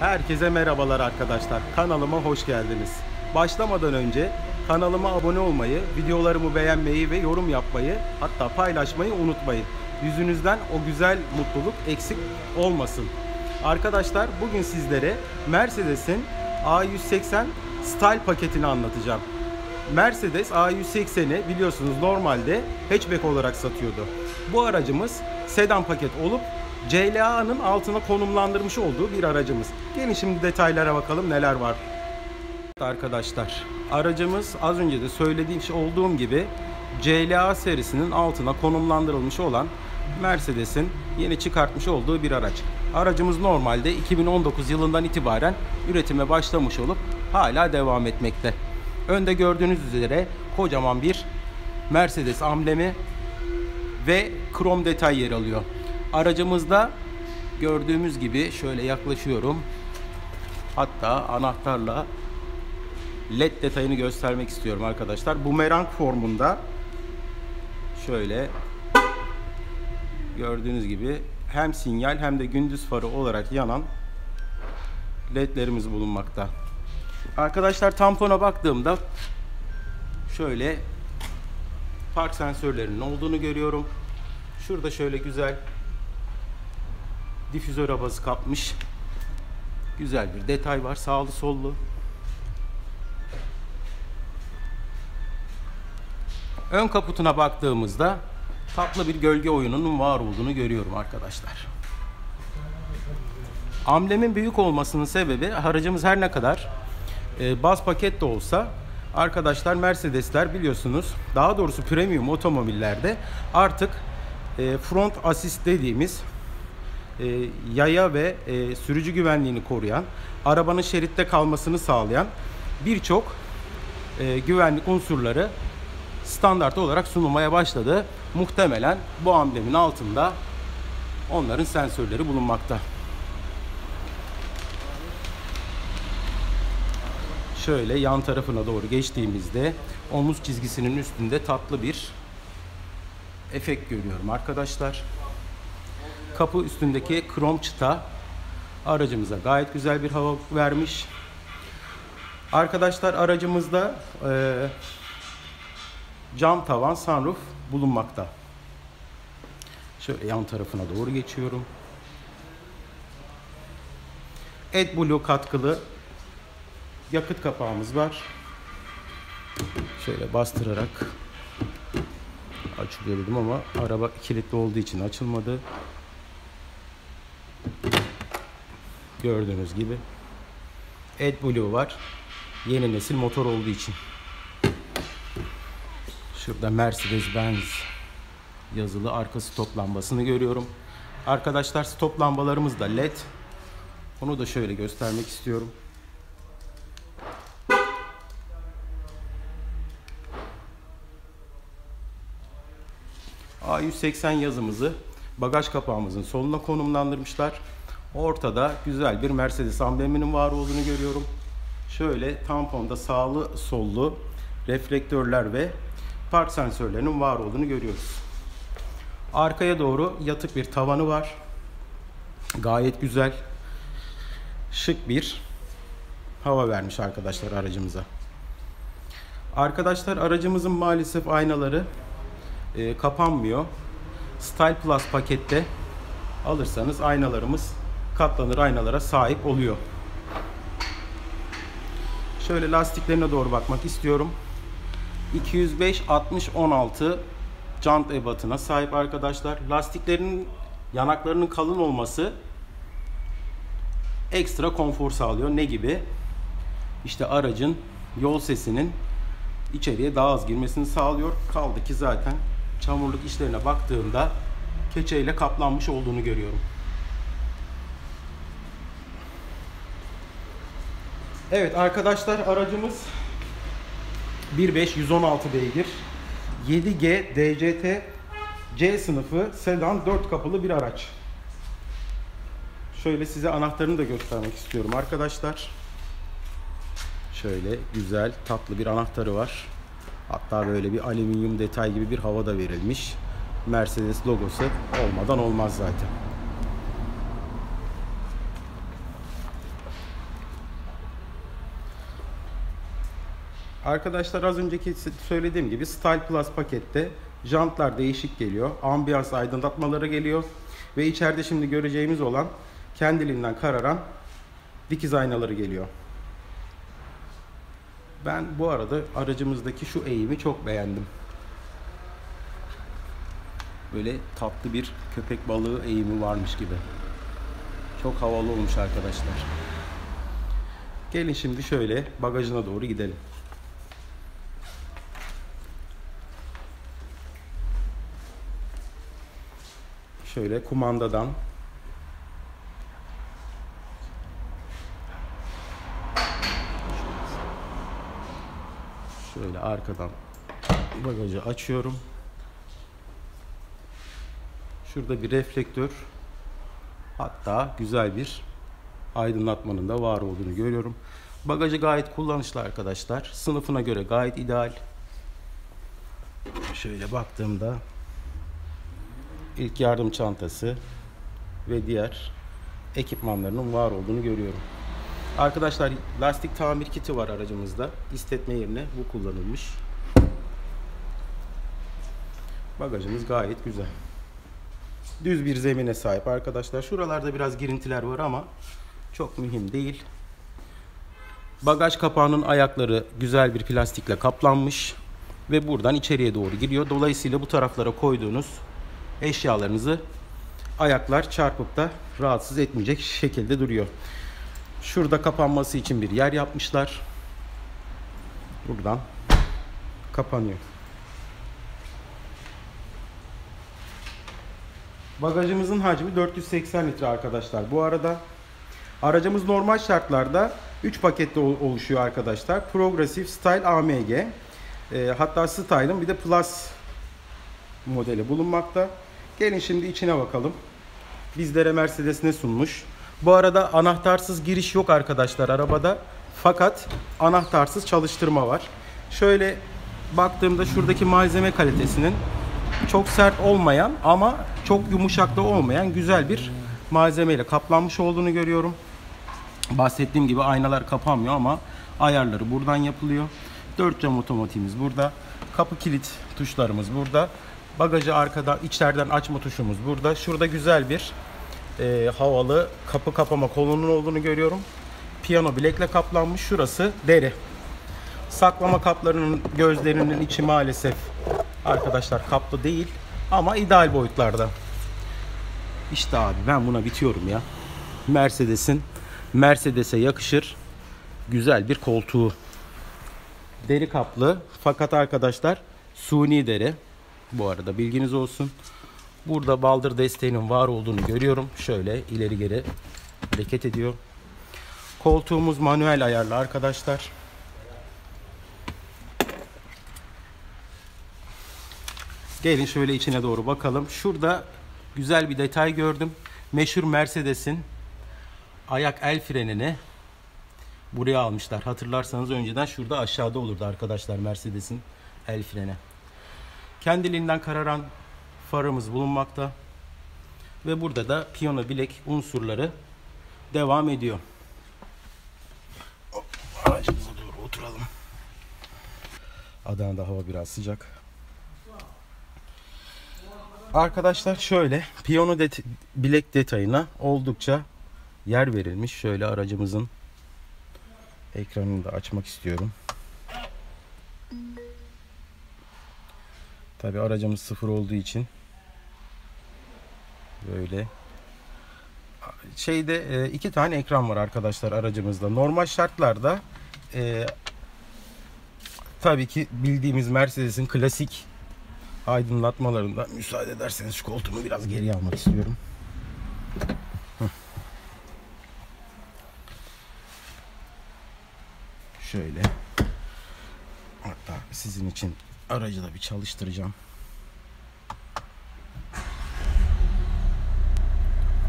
Herkese merhabalar arkadaşlar. Kanalıma hoş geldiniz. Başlamadan önce kanalıma abone olmayı, videolarımı beğenmeyi ve yorum yapmayı, hatta paylaşmayı unutmayın. Yüzünüzden o güzel mutluluk eksik olmasın. Arkadaşlar bugün sizlere Mercedes'in A180 Style paketini anlatacağım. Mercedes A180'i biliyorsunuz normalde hatchback olarak satıyordu. Bu aracımız sedan paket olup CLA'nın altına konumlandırmış olduğu bir aracımız. Gelin şimdi detaylara bakalım neler var. Arkadaşlar aracımız az önce de söylediğim olduğum gibi CLA serisinin altına konumlandırılmış olan Mercedes'in yeni çıkartmış olduğu bir araç. Aracımız normalde 2019 yılından itibaren üretime başlamış olup hala devam etmekte. Önde gördüğünüz üzere kocaman bir Mercedes amblemi ve krom detay yer alıyor. Aracımızda gördüğümüz gibi şöyle yaklaşıyorum. Hatta anahtarla LED detayını göstermek istiyorum arkadaşlar. Bumerang formunda şöyle gördüğünüz gibi hem sinyal hem de gündüz farı olarak yanan LED'lerimiz bulunmakta. Arkadaşlar tampona baktığımda şöyle park sensörlerinin olduğunu görüyorum. Şurada şöyle güzel difüzör havası kapmış güzel bir detay var, sağlı sollu. Ön kaputuna baktığımızda tatlı bir gölge oyununun var olduğunu görüyorum arkadaşlar. Amblemin büyük olmasının sebebi aracımız her ne kadar baz paket de olsa arkadaşlar Mercedesler biliyorsunuz, daha doğrusu premium otomobillerde artık front assist dediğimiz yaya ve sürücü güvenliğini koruyan, arabanın şeritte kalmasını sağlayan birçok güvenlik unsurları standart olarak sunulmaya başladı. Muhtemelen bu amblemin altında onların sensörleri bulunmakta. Şöyle yan tarafına doğru geçtiğimizde omuz çizgisinin üstünde tatlı bir efekt görüyorum arkadaşlar. Kapı üstündeki krom çıta aracımıza gayet güzel bir hava vermiş. Arkadaşlar aracımızda cam tavan sunroof bulunmakta. Şöyle yan tarafına doğru geçiyorum. AdBlue katkılı yakıt kapağımız var. Şöyle bastırarak açılıyor dedim ama araba kilitli olduğu için açılmadı. Gördüğünüz gibi AdBlue var. Yeni nesil motor olduğu için. Şurada Mercedes-Benz yazılı arka stop lambasını görüyorum. Arkadaşlar stop lambalarımız da LED. Onu da şöyle göstermek istiyorum. A180 yazımızı bagaj kapağımızın soluna konumlandırmışlar. Ortada güzel bir Mercedes ambleminin var olduğunu görüyorum. Şöyle tamponda sağlı sollu reflektörler ve park sensörlerinin var olduğunu görüyoruz. Arkaya doğru yatık bir tavanı var. Gayet güzel, şık bir hava vermiş arkadaşlar aracımıza. Arkadaşlar aracımızın maalesef aynaları kapanmıyor. Style Plus pakette alırsanız aynalarımız katlanır aynalara sahip oluyor. Şöyle lastiklerine doğru bakmak istiyorum. 205-60-16 jant ebatına sahip arkadaşlar. Lastiklerin yanaklarının kalın olması ekstra konfor sağlıyor. Ne gibi? İşte aracın yol sesinin içeriye daha az girmesini sağlıyor. Kaldı ki zaten çamurluk işlerine baktığımda keçeyle kaplanmış olduğunu görüyorum. Evet arkadaşlar aracımız 1.5 116 beygir 7G DCT C sınıfı sedan 4 kapılı bir araç. Şöyle size anahtarını da göstermek istiyorum arkadaşlar. Şöyle güzel tatlı bir anahtarı var. Hatta böyle bir alüminyum detay gibi bir hava da verilmiş. Mercedes logosu olmadan olmaz zaten. Arkadaşlar az önceki söylediğim gibi Style Plus pakette jantlar değişik geliyor. Ambiyans aydınlatmaları geliyor. Ve içeride şimdi göreceğimiz olan kendiliğinden kararan dikiz aynaları geliyor. Ben bu arada aracımızdaki şu eğimi çok beğendim. Böyle tatlı bir köpek balığı eğimi varmış gibi. Çok havalı olmuş arkadaşlar. Gelin şimdi şöyle bagajına doğru gidelim. Şöyle kumandadan şöyle arkadan bagajı açıyorum. Şurada bir reflektör, hatta güzel bir aydınlatmanın da var olduğunu görüyorum. Bagajı gayet kullanışlı arkadaşlar. Sınıfına göre gayet ideal. Şöyle baktığımda ilk yardım çantası ve diğer ekipmanlarının var olduğunu görüyorum. Arkadaşlar lastik tamir kiti var aracımızda. İstetme yerine bu kullanılmış. Bagajımız gayet güzel. Düz bir zemine sahip arkadaşlar. Şuralarda biraz girintiler var ama çok mühim değil. Bagaj kapağının ayakları güzel bir plastikle kaplanmış ve buradan içeriye doğru giriyor. Dolayısıyla bu taraflara koyduğunuz eşyalarınızı ayaklar çarpıp da rahatsız etmeyecek şekilde duruyor. Şurada kapanması için bir yer yapmışlar. Buradan kapanıyor. Bagajımızın hacmi 480 litre arkadaşlar. Bu arada aracımız normal şartlarda 3 pakette oluşuyor arkadaşlar. Progressive, Style, AMG. Hatta Style'ın bir de Plus modeli bulunmakta. Gelin şimdi içine bakalım. Bizlere Mercedes ne sunmuş? Bu arada anahtarsız giriş yok arkadaşlar arabada. Fakat anahtarsız çalıştırma var. Şöyle baktığımda şuradaki malzeme kalitesinin çok sert olmayan ama çok yumuşak da olmayan güzel bir malzemeyle kaplanmış olduğunu görüyorum. Bahsettiğim gibi aynalar kapanmıyor ama ayarları buradan yapılıyor. 4 cam otomatiğimiz burada. Kapı kilit tuşlarımız burada. Bagajı arkadan, içeriden açma tuşumuz burada. Şurada güzel bir havalı kapı kapama kolunun olduğunu görüyorum. Piyano bilekle kaplanmış. Şurası deri. Saklama kaplarının gözlerinin içi maalesef arkadaşlar kaplı değil ama ideal boyutlarda. İşte abi ben buna bitiyorum ya. Mercedes'e yakışır güzel bir koltuğu. Deri kaplı fakat arkadaşlar suni deri. Bu arada bilginiz olsun. Burada baldır desteğinin var olduğunu görüyorum. Şöyle ileri geri hareket ediyor. Koltuğumuz manuel ayarlı arkadaşlar. Gelin şöyle içine doğru bakalım. Şurada güzel bir detay gördüm. Meşhur Mercedes'in ayak el frenini buraya almışlar. Hatırlarsanız önceden şurada aşağıda olurdu arkadaşlar Mercedes'in el freni. Kendiliğinden kararan farımız bulunmakta. Ve burada da piyano bilek unsurları devam ediyor. Aracımıza doğru oturalım. Adana'da hava biraz sıcak. Arkadaşlar şöyle piyano bilek detayına oldukça yer verilmiş. Şöyle aracımızın ekranını da açmak istiyorum. Tabi aracımız sıfır olduğu için böyle şeyde iki tane ekran var arkadaşlar aracımızda. Normal şartlarda tabii ki bildiğimiz Mercedes'in klasik aydınlatmalarında, müsaade ederseniz şu koltuğumu biraz geriye almak istiyorum. Şöyle. Hatta sizin için aracı da bir çalıştıracağım.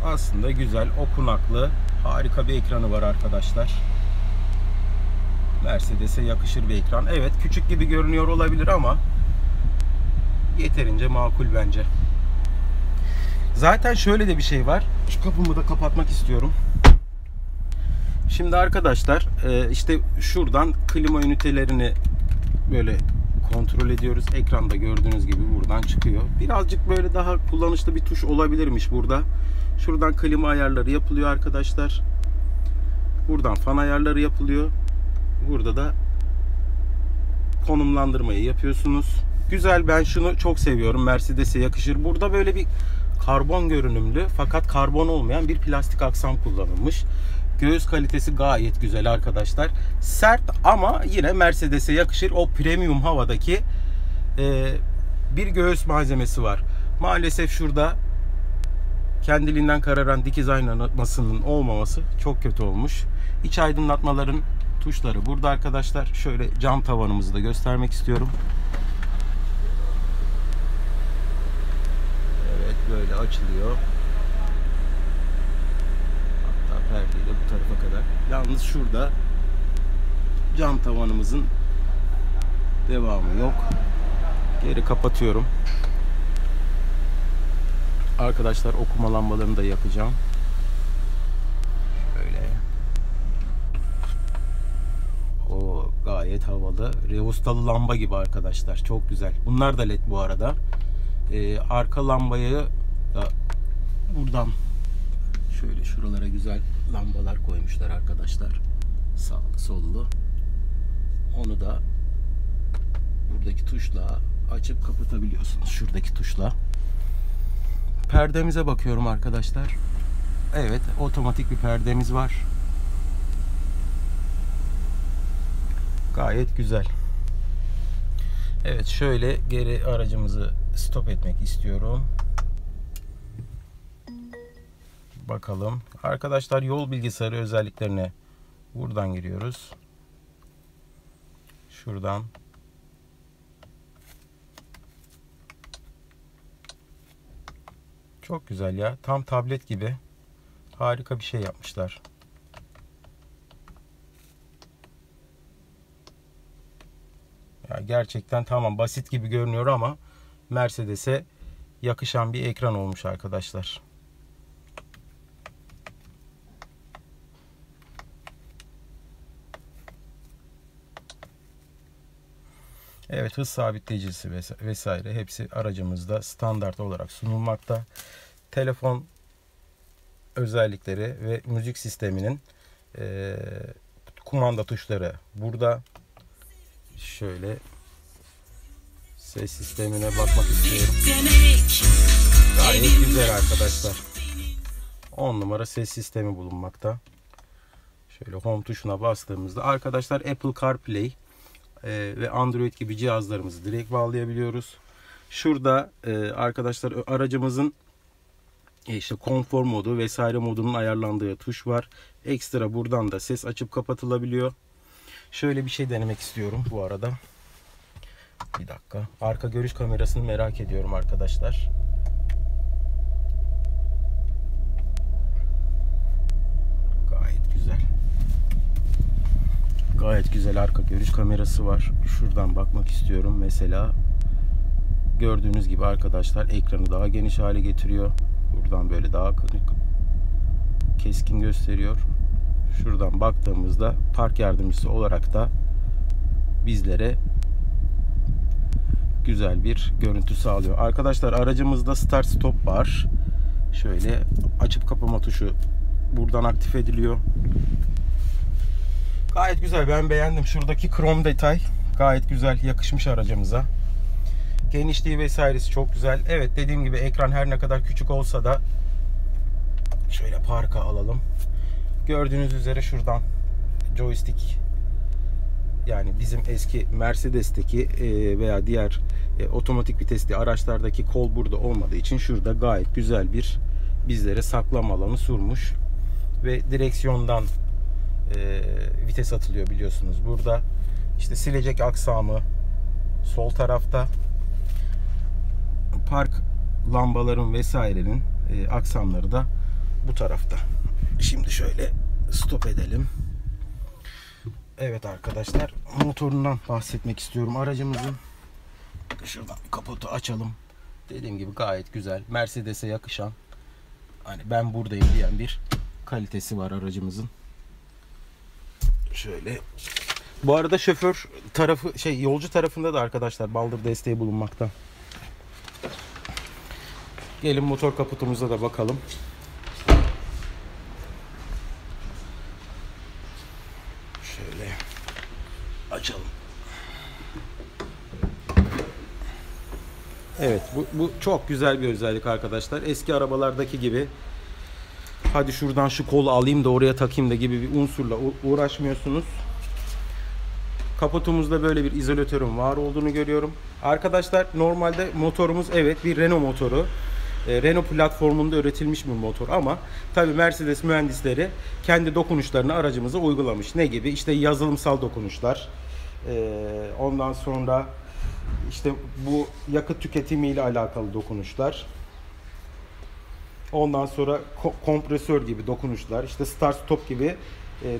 Aslında güzel, okunaklı, harika bir ekranı var arkadaşlar. Mercedes'e yakışır bir ekran. Evet, küçük gibi görünüyor olabilir ama yeterince makul bence. Zaten şöyle de bir şey var. Şu kapımı da kapatmak istiyorum. Şimdi arkadaşlar işte şuradan klima ünitelerini böyle kontrol ediyoruz. Ekranda gördüğünüz gibi buradan çıkıyor. Birazcık böyle daha kullanışlı bir tuş olabilirmiş burada. Şuradan klima ayarları yapılıyor arkadaşlar. Buradan fan ayarları yapılıyor. Burada da konumlandırmayı yapıyorsunuz. Güzel, ben şunu çok seviyorum. Mercedes'e yakışır. Burada böyle bir karbon görünümlü fakat karbon olmayan bir plastik aksam kullanılmış. Göğüs kalitesi gayet güzel arkadaşlar. Sert ama yine Mercedes'e yakışır. O premium havadaki bir göğüs malzemesi var. Maalesef şurada kendiliğinden kararan dikiz aynamasının olmaması çok kötü olmuş. İç aydınlatmaların tuşları burada arkadaşlar. Şöyle cam tavanımızı da göstermek istiyorum. Evet, böyle açılıyor. Hatta perdeyi de bu tarafa kadar. Yalnız şurada cam tavanımızın devamı yok. Geri kapatıyorum. Arkadaşlar okuma lambalarını da yakacağım. Şöyle. O gayet havalı. Revustalı lamba gibi arkadaşlar. Çok güzel. Bunlar da led bu arada. Arka lambayı da buradan şöyle şuralara güzel lambalar koymuşlar arkadaşlar. Sağlı sollu. Onu da buradaki tuşla açıp kapatabiliyorsunuz. Şuradaki tuşla. Perdemize bakıyorum arkadaşlar. Evet, otomatik bir perdemiz var. Gayet güzel. Evet, şöyle geri aracımızı stop etmek istiyorum. Bakalım. Arkadaşlar, yol bilgisayarı özelliklerine buradan giriyoruz. Şuradan. Çok güzel ya. Tam tablet gibi. Harika bir şey yapmışlar. Ya gerçekten tamam, basit gibi görünüyor ama Mercedes'e yakışan bir ekran olmuş arkadaşlar. Evet, hız sabitleyicisi vesaire hepsi aracımızda standart olarak sunulmakta. Telefon özellikleri ve müzik sisteminin kumanda tuşları burada. Şöyle ses sistemine bakmak istiyorum. Gayet güzel arkadaşlar. 10 numara ses sistemi bulunmakta. Şöyle home tuşuna bastığımızda arkadaşlar Apple CarPlay ve Android gibi cihazlarımızı direkt bağlayabiliyoruz. Şurada arkadaşlar aracımızın işte konfor modu vesaire modunun ayarlandığı tuş var. Ekstra buradan da ses açıp kapatılabiliyor. Şöyle bir şey denemek istiyorum bu arada. Bir dakika. Arka görüş kamerasını merak ediyorum arkadaşlar. Gayet güzel. Gayet güzel arka görüş kamerası var. Şuradan bakmak istiyorum. Mesela gördüğünüz gibi arkadaşlar ekranı daha geniş hale getiriyor. Buradan böyle daha keskin gösteriyor. Şuradan baktığımızda park yardımcısı olarak da bizlere güzel bir görüntü sağlıyor. Arkadaşlar aracımızda start stop var. Şöyle açıp kapama tuşu buradan aktif ediliyor. Gayet güzel, ben beğendim. Şuradaki krom detay gayet güzel, yakışmış aracımıza. Genişliği vesairesi çok güzel. Evet, dediğim gibi ekran her ne kadar küçük olsa da şöyle parka alalım. Gördüğünüz üzere şuradan joystick, yani bizim eski Mercedes'teki veya diğer otomatik vitesli araçlardaki kol burada olmadığı için şurada gayet güzel bir bizlere saklama alanı sunmuş ve direksiyondan vites atılıyor biliyorsunuz. Burada işte silecek aksamı sol tarafta, park lambaların vesairenin aksamları da bu tarafta. Şimdi şöyle stop edelim. Evet arkadaşlar, motorundan bahsetmek istiyorum aracımızın. Şuradan kaputu açalım. Dediğim gibi gayet güzel, Mercedes'e yakışan, hani ben buradayım diyen bir kalitesi var aracımızın. Şöyle Bu arada şoför tarafı yolcu tarafında da arkadaşlar baldır desteği bulunmakta. Gelin motor kaputumuza da bakalım. Şöyle açalım. Evet, bu çok güzel bir özellik arkadaşlar. Eski arabalardaki gibi hadi şuradan şu kolu alayım da oraya takayım da gibi bir unsurla uğraşmıyorsunuz. Kaputumuzda böyle bir izolatörün var olduğunu görüyorum. Arkadaşlar normalde motorumuz evet bir Renault motoru. Renault platformunda üretilmiş bir motor ama tabi Mercedes mühendisleri kendi dokunuşlarını aracımıza uygulamış. Ne gibi? İşte yazılımsal dokunuşlar. Ondan sonra işte bu yakıt tüketimiyle alakalı dokunuşlar. Ondan sonra kompresör gibi dokunuşlar, işte start stop gibi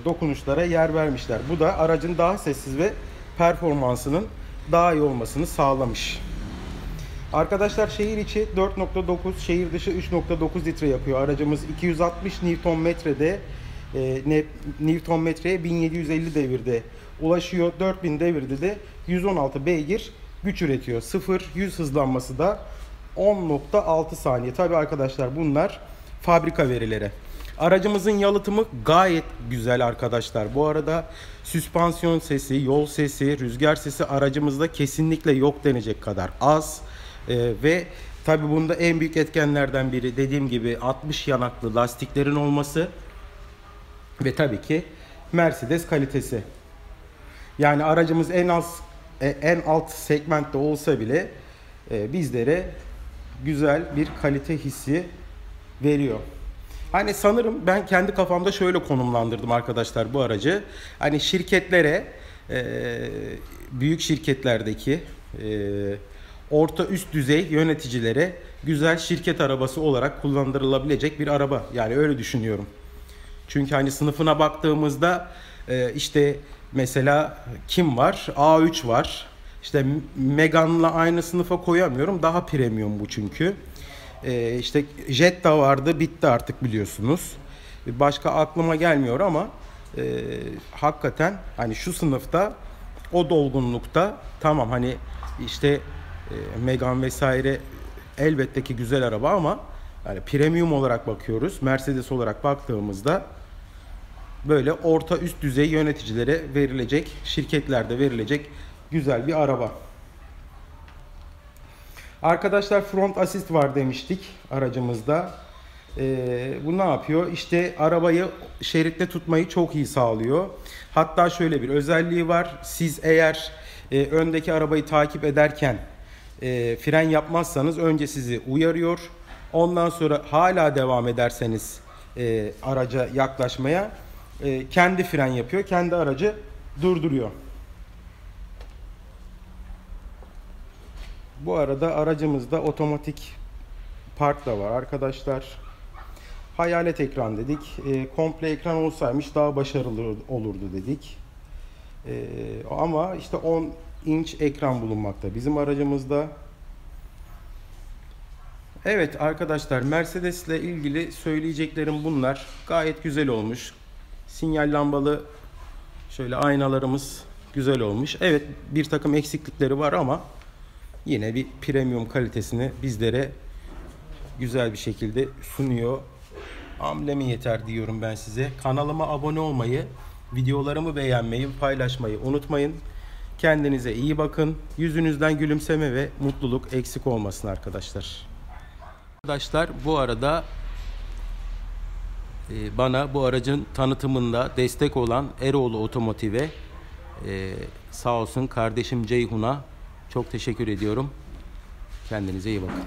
dokunuşlara yer vermişler. Bu da aracın daha sessiz ve performansının daha iyi olmasını sağlamış. Arkadaşlar şehir içi 4.9, şehir dışı 3.9 litre yapıyor. Aracımız 260 Nm'de Nm'ye 1750 devirde ulaşıyor. 4000 devirde de 116 beygir güç üretiyor. 0-100 hızlanması da 10.6 saniye. Tabi arkadaşlar bunlar fabrika verileri. Aracımızın yalıtımı gayet güzel arkadaşlar. Bu arada süspansiyon sesi, yol sesi, rüzgar sesi aracımızda kesinlikle yok denecek kadar az. Ve tabi bunda en büyük etkenlerden biri dediğim gibi 60 yanaklı lastiklerin olması ve tabii ki Mercedes kalitesi. Yani aracımız en alt segmentte olsa bile bizlere güzel bir kalite hissi veriyor. Hani sanırım ben kendi kafamda şöyle konumlandırdım arkadaşlar bu aracı. Hani şirketlere, büyük şirketlerdeki orta üst düzey yöneticilere güzel şirket arabası olarak kullandırılabilecek bir araba. Yani öyle düşünüyorum. Çünkü hani sınıfına baktığımızda işte mesela kim var? A3 var. İşte Megane'la aynı sınıfa koyamıyorum. Daha premium bu çünkü. İşte Jetta vardı, bitti artık biliyorsunuz. Başka aklıma gelmiyor ama hakikaten hani şu sınıfta o dolgunlukta tamam hani işte Megane vesaire elbette ki güzel araba ama yani premium olarak bakıyoruz. Mercedes olarak baktığımızda böyle orta üst düzey yöneticilere verilecek, şirketlerde verilecek güzel bir araba. Arkadaşlar front assist var demiştik aracımızda. Bu ne yapıyor? İşte arabayı şeritte tutmayı çok iyi sağlıyor. Hatta şöyle bir özelliği var. Siz eğer öndeki arabayı takip ederken fren yapmazsanız önce sizi uyarıyor. Ondan sonra hala devam ederseniz araca yaklaşmaya kendi fren yapıyor. Kendi aracı durduruyor. Bu arada aracımızda otomatik park da var arkadaşlar. Hayalet ekran dedik. Komple ekran olsaymış daha başarılı olurdu dedik. Ama işte 10 inç ekran bulunmakta bizim aracımızda. Evet arkadaşlar, Mercedes ile ilgili söyleyeceklerim bunlar. Gayet güzel olmuş. Sinyal lambalı şöyle aynalarımız güzel olmuş. Evet, bir takım eksiklikleri var ama yine bir premium kalitesini bizlere güzel bir şekilde sunuyor. Amblemi yeter diyorum ben size. Kanalıma abone olmayı, videolarımı beğenmeyi, paylaşmayı unutmayın. Kendinize iyi bakın. Yüzünüzden gülümseme ve mutluluk eksik olmasın arkadaşlar. Arkadaşlar bu arada bana bu aracın tanıtımında destek olan Eroğlu Otomotiv'e sağ olsun kardeşim Ceyhun'a çok teşekkür ediyorum. Kendinize iyi bakın.